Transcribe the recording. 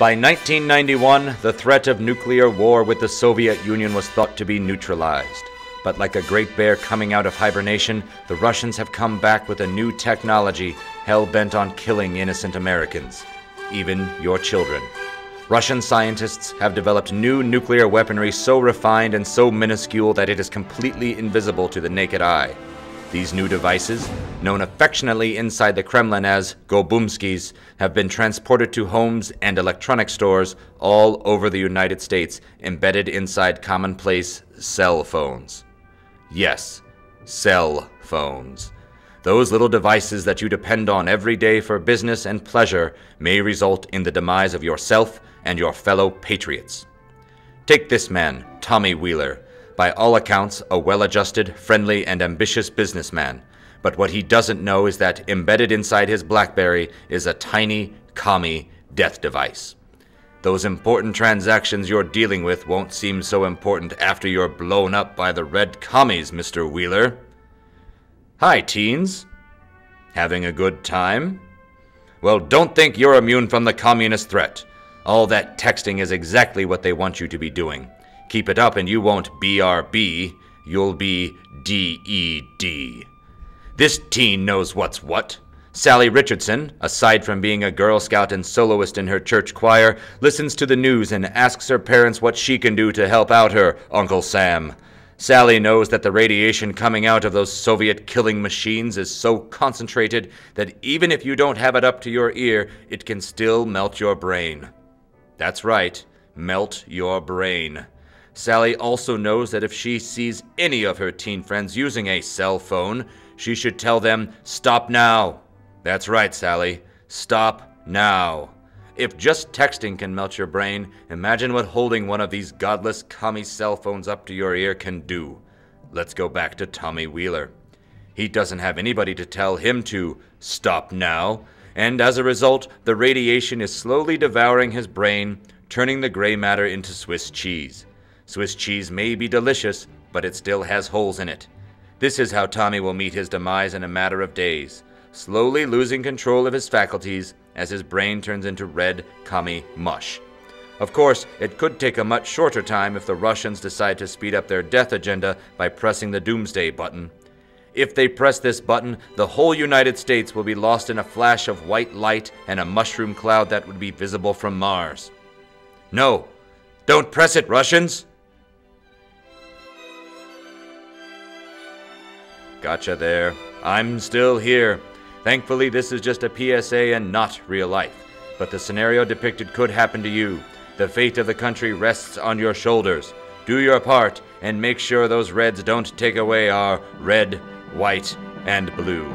By 1991, the threat of nuclear war with the Soviet Union was thought to be neutralized. But like a great bear coming out of hibernation, the Russians have come back with a new technology hell-bent on killing innocent Americans, even your children. Russian scientists have developed new nuclear weaponry so refined and so minuscule that it is completely invisible to the naked eye. These new devices, known affectionately inside the Kremlin as Gobumskis, have been transported to homes and electronic stores all over the United States, embedded inside commonplace cell phones. Yes, cell phones. Those little devices that you depend on every day for business and pleasure may result in the demise of yourself and your fellow patriots. Take this man, Tommy Wheeler. By all accounts, a well-adjusted, friendly, and ambitious businessman. But what he doesn't know is that embedded inside his BlackBerry is a tiny, Commie death device. Those important transactions you're dealing with won't seem so important after you're blown up by the red commies, Mr. Wheeler. Hi, teens. Having a good time? Well, don't think you're immune from the communist threat. All that texting is exactly what they want you to be doing. Keep it up and you won't BRB, you'll be DED. This teen knows what's what. Sally Richardson, aside from being a Girl Scout and soloist in her church choir, listens to the news and asks her parents what she can do to help out her Uncle Sam. Sally knows that the radiation coming out of those Soviet killing machines is so concentrated that even if you don't have it up to your ear, it can still melt your brain. That's right, melt your brain. Sally also knows that if she sees any of her teen friends using a cell phone, she should tell them, "Stop now." That's right, Sally. Stop now. If just texting can melt your brain, imagine what holding one of these godless commie cell phones up to your ear can do. Let's go back to Tommy Wheeler. He doesn't have anybody to tell him to stop now, and as a result, the radiation is slowly devouring his brain, turning the gray matter into Swiss cheese. Swiss cheese may be delicious, but it still has holes in it. This is how Tommy will meet his demise in a matter of days, slowly losing control of his faculties as his brain turns into red commie mush. Of course, it could take a much shorter time if the Russians decide to speed up their death agenda by pressing the doomsday button. If they press this button, the whole United States will be lost in a flash of white light and a mushroom cloud that would be visible from Mars. No, don't press it, Russians! Gotcha there. I'm still here. Thankfully, this is just a PSA and not real life. But the scenario depicted could happen to you. The fate of the country rests on your shoulders. Do your part and make sure those Reds don't take away our red, white, and blue.